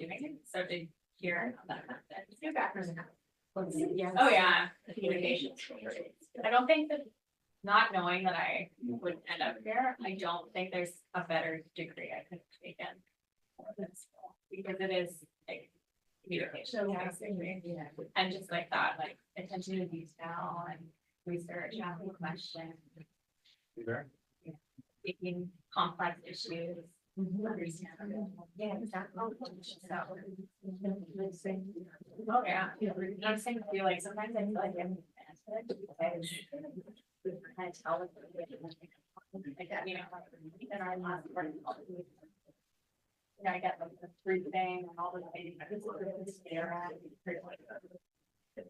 doing it. So to hear that. Oh Oh, yeah, the communication. I don't think that, not knowing that I would end up here, I don't think there's a better degree I could have taken. Because it is like communication, and just like that, like attention to detail and research, asking questions, taking complex issues. Yeah, exactly. So, oh yeah, I'm saying, I feel like sometimes I feel like I'm kind of tell like that, you know, even our last part, you know, I get like the fruit thing and all the things. And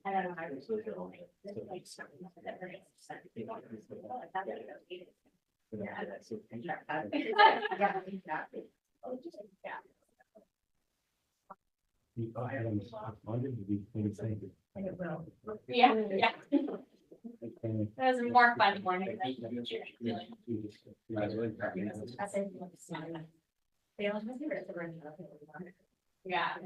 then I was like something that very yeah, yeah. It was a more fun morning. Yeah,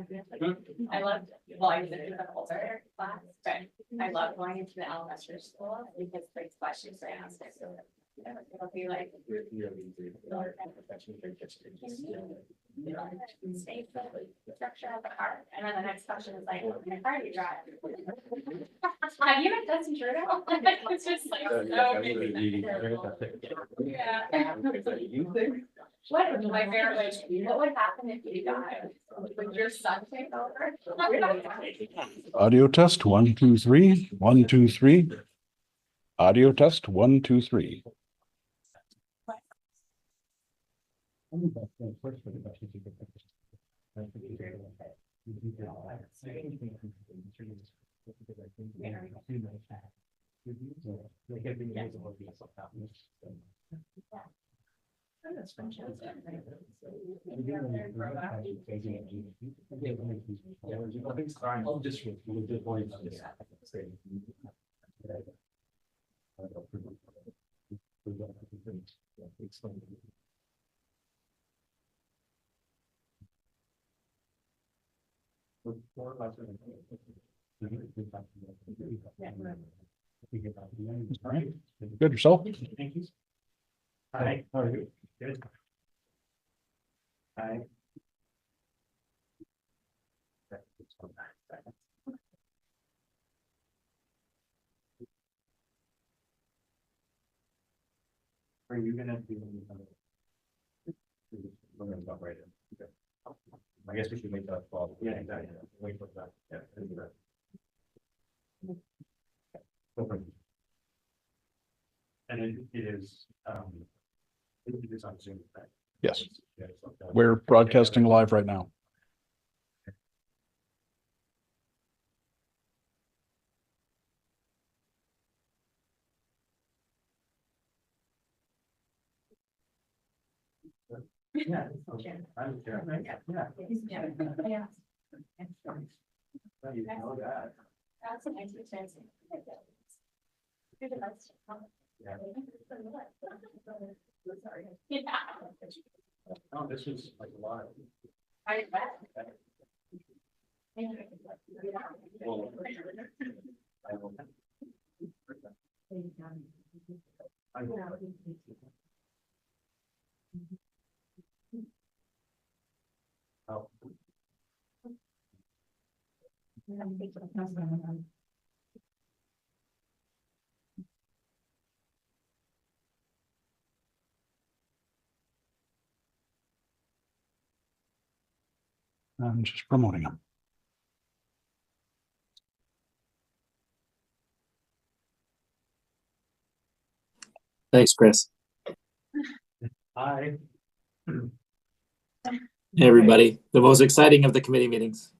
I loved, well, I did it in the older class, but I love going into the elementary school because there's questions I asked. It'll be like. Structure of the car, and then the next question is like, what kind of car do you drive? Have you met Dustin Trudeau? It's just like, so yeah. What my favorite, what would happen if you died? Would your son take over? Audio test, 1, 2, 3, 1, 2, 3. Audio test, 1, 2, 3. That's fantastic. Good yourself? Thank you. Hi, how are you? Good. Hi. Are you gonna do? We're gonna talk right in. Okay. I guess we should make that fall. Yeah, exactly. Wait for that. Yeah. Let's do that. And it is, it is on Zoom, right? Yes. Yeah, so, We're broadcasting live right now. Yeah. Okay. I'm sure. Yeah. Yeah. You know that. That's a nice chance. Yeah. Yeah. Oh, this was like a lot. I bet. Well, I will. I will. Oh. I'm just promoting them. Thanks, Chris. Hi. Hey, everybody. The most exciting of the committee meetings.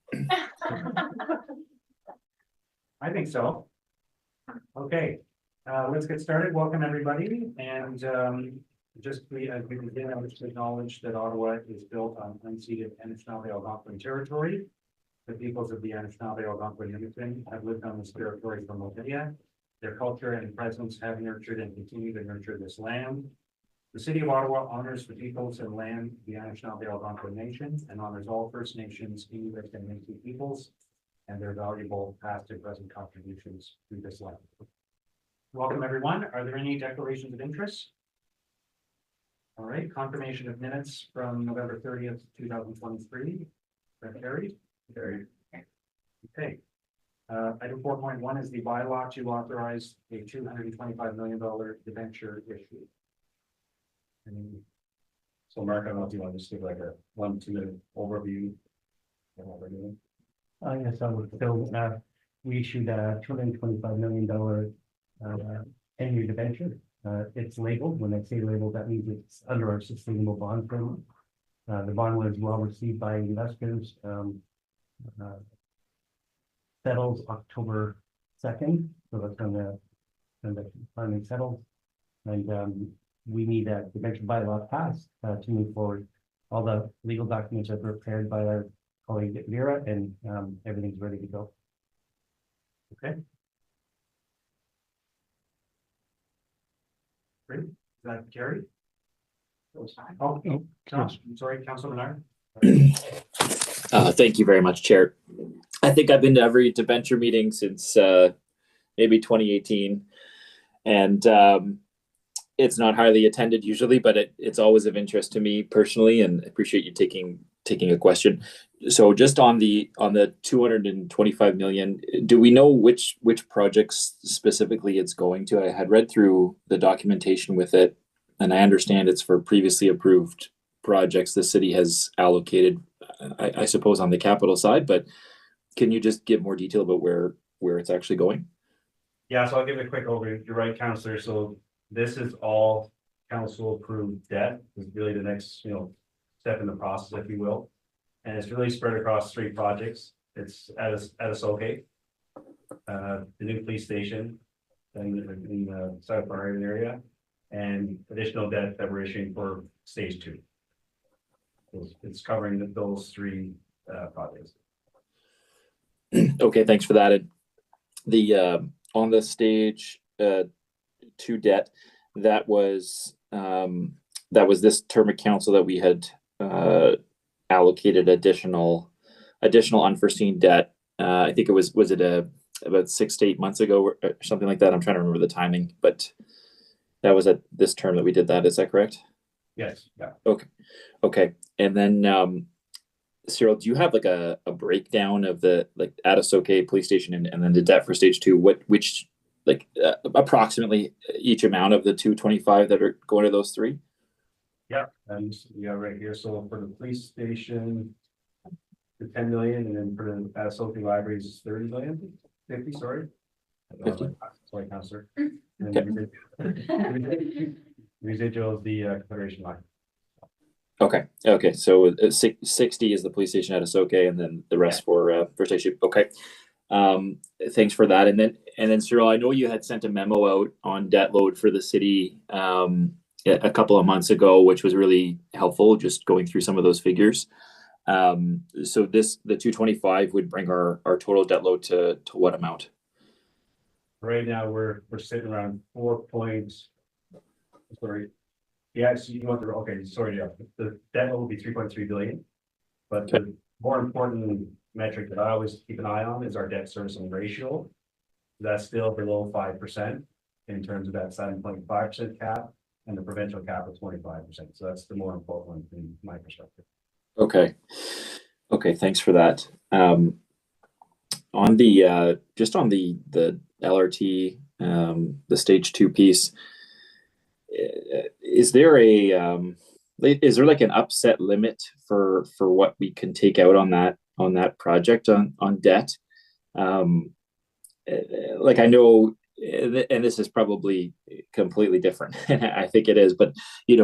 I think so. Okay, let's get started. Welcome, everybody. And just as we begin, I wish to acknowledge that Ottawa is built on unceded Anishinaabe Algonquin territory. The peoples of the Anishinaabe Algonquin Nipissing have lived on this territory for millennia. Their culture and presence have nurtured and continue to nurture this land. The city of Ottawa honors the peoples and land the Anishinaabe Algonquin Nation and honors all First Nations, Inuit, and Métis peoples and their valuable past and present contributions to this land. Welcome, everyone. Are there any declarations of interest? All right, confirmation of minutes from November 30th, 2023. Carried? Carried. Okay. Item 4.1 is the bylaw to authorize a $225 million debenture issue. So Mark, I don't know if you want to just give like a 1-2 minute overview of what we're doing. Yes, I would. So, we issued a $225 million 10-year debenture. It's labeled. When I say labeled, that means it's under our sustainable bond program. The bond was well received by investors. Settles October 2nd, so that's when the finally settles. And we need a debenture bylaw passed to move forward. All the legal documents are prepared by our colleague Vera, and everything's ready to go. Okay. Great. Is that Gary? Oh, I'm sorry, Councilor Bernard. Thank you very much, Chair. I think I've been to every debenture meeting since maybe 2018, and it's not highly attended usually, but it's always of interest to me personally, and I appreciate you taking a question. So just on the 225 million, do we know which projects specifically it's going to? I had read through the documentation with it, and I understand it's for previously approved projects the city has allocated, I suppose, on the capital side, but can you just give more detail about where it's actually going? Yeah, so I'll give a quick overview. You're right, Councillor. So this is all council approved debt. Is really the next, step in the process, if you will. And it's really spread across 3 projects. It's at a Soke, the new police station in the South Barrington area, and additional debt that we're issuing for stage 2. It's covering those 3 projects. Okay, thanks for that. And the on the stage 2 debt, that was this term of council that we had allocated additional unforeseen debt. I think it was it about 6 to 8 months ago or something like that. I'm trying to remember the timing, but that was at this term that we did that. Is that correct? Yes. Yeah. Okay. And then Cyril, do you have like a breakdown of the Atasoke police station and then the debt for stage 2? Which approximately each amount of the 225 that are going to those 3? Yeah, and right here. So for the police station, the 10 million, and then for the Sophie libraries is 30 million, 50, sorry. 50. Sorry, Councillor. Okay. Residual is the Confederation line. Okay. So 60 is the police station at Asoke, and then the rest for station. Okay. Thanks for that. And then Cyril, I know you had sent a memo out on debt load for the city a couple of months ago, which was really helpful, just going through some of those figures. So the 225 would bring our total debt load to what amount? Right now we're sitting around 4 points. Sorry. Yeah, so you want the debt will be 3.3 billion. But the more important metric that I always keep an eye on is our debt servicing ratio. That's still below 5% in terms of that 7.5% cap and the provincial cap of 25%. So that's the more important one in my perspective. Okay, thanks for that. On the just on the LRT, the stage 2 piece, is there like an upset limit for what we can take out on that project on debt? Like I know, and this is probably completely different, and I think it is, but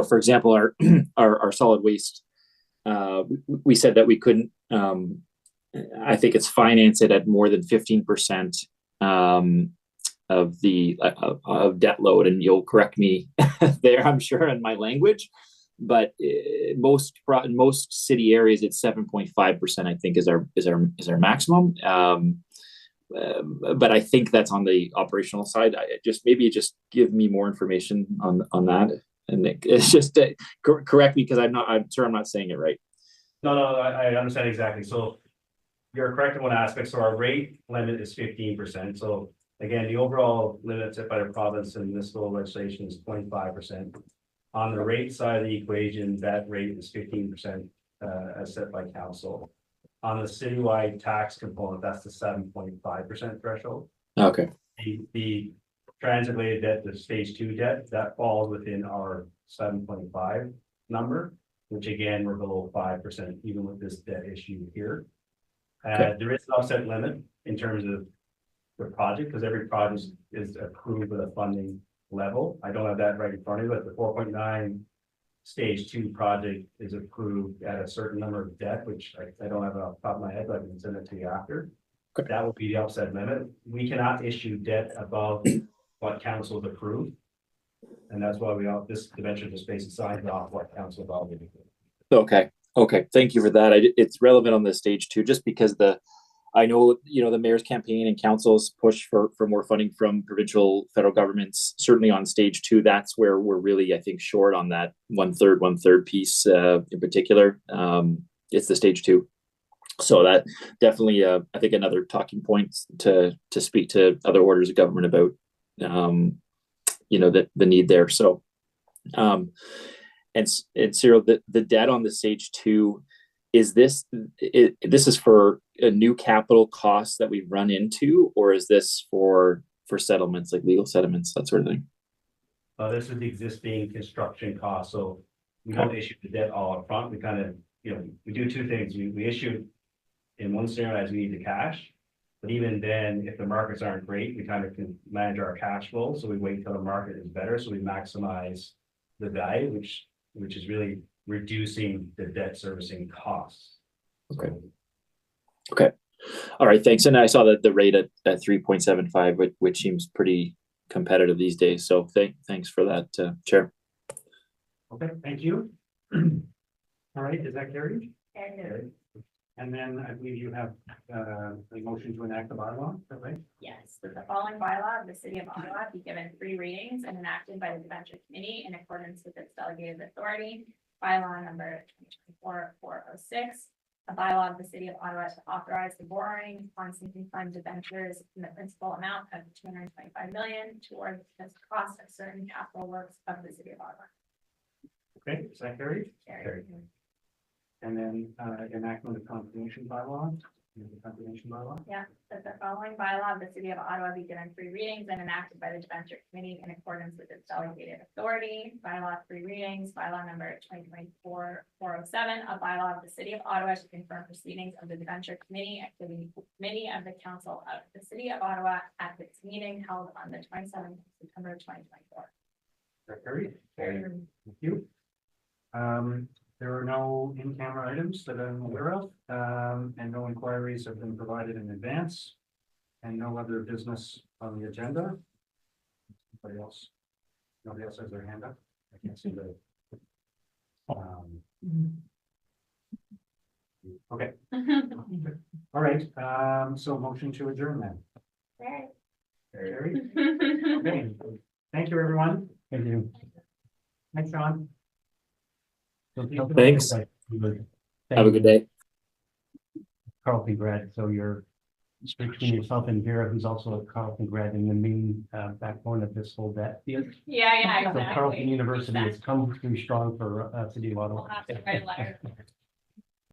for example, our solid waste, we said that we couldn't. I think it's finance it at more than 15% of the debt load, and you'll correct me there, I'm sure, in my language, but most city areas it's 7.5%. I think is our maximum. But I think that's on the operational side. Maybe just give me more information on that. And it's just correct me because I'm sure I'm not saying it right. No, I understand exactly. So you're correct in one aspect. So our rate limit is 15%. So again, the overall limit set by the province and municipal legislation is 25%. On the rate side of the equation, that rate is 15%, as set by council. On the citywide tax component, that's the 7.5% threshold. Okay. The translated debt to stage 2 debt, that falls within our 7.5 number, which again, we're below 5% even with this debt issue here. Okay. There is an offset limit in terms of the project, because every project is approved with a funding level. I don't have that right in front of me, but the 4.9 stage 2 project is approved at a certain number of debt, which I don't have it off the top of my head, but I can send it to you after. Okay. That would be the offset limit. We cannot issue debt above what council's approved. And that's why this debenture just basically signs off what council validated. Okay. Okay. Thank you for that. It's relevant on the stage 2, just because I know, the mayor's campaign and council's push for more funding from provincial, federal governments, certainly on stage 2, that's where we're really, I think, short on that one third piece in particular. It's the stage 2. So that definitely, I think, another talking point to speak to other orders of government about, the need there. So, and Cyril, the debt on the stage 2, is this is for a new capital cost that we've run into, or is this for settlements, like legal settlements, that sort of thing? This is the existing construction cost. So we don't issue the debt all up front. We kind of, we do two things. We issue in one scenario as we need the cash. But even then, if the markets aren't great, we kind of can manage our cash flow. So we wait till the market is better. So we maximize the value, which is really reducing the debt servicing costs. Okay. Okay. All right. Thanks. And I saw that the rate at 3.75, which seems pretty competitive these days. So thanks for that, Chair. Okay, thank you. All right, is that carried? Carried. And then I believe you have a motion to enact the bylaw, is that right? Yes, so the following bylaw of the city of Ottawa be given 3 readings and enacted by the debenture committee in accordance with its delegated authority. Bylaw number 2024-406, a bylaw of the city of Ottawa to authorize the borrowing on sinking fund debentures in the principal amount of 225 million towards the cost of certain capital works of the city of Ottawa. Okay, is that carried? Carried. And then enactment of confirmation bylaw. Yeah, that the following bylaw of the city of Ottawa be given 3 readings and enacted by the debenture committee in accordance with its delegated authority. Bylaw 3 readings, bylaw number 2024-407, a bylaw of the city of Ottawa to confirm proceedings of the debenture committee activity committee of the council of the city of Ottawa at its meeting held on the 27th of September 2024. Carried. Thank you. There are no in-camera items that I'm aware of, and no inquiries have been provided in advance, and no other business on the agenda. Anybody else? Nobody else has their hand up? I can't see the. Okay. All right. So motion to adjourn then. Carried. Okay. Thank you, everyone. Thank you. Thanks, Sean. Thanks. Have a good day. Carleton grad, so you're between yourself and Vera, who's also a Carleton grad, in the main backbone of this whole debt field. Yeah, So exactly. Carleton University has come through strong for City of Ottawa. We'll have to write a letter.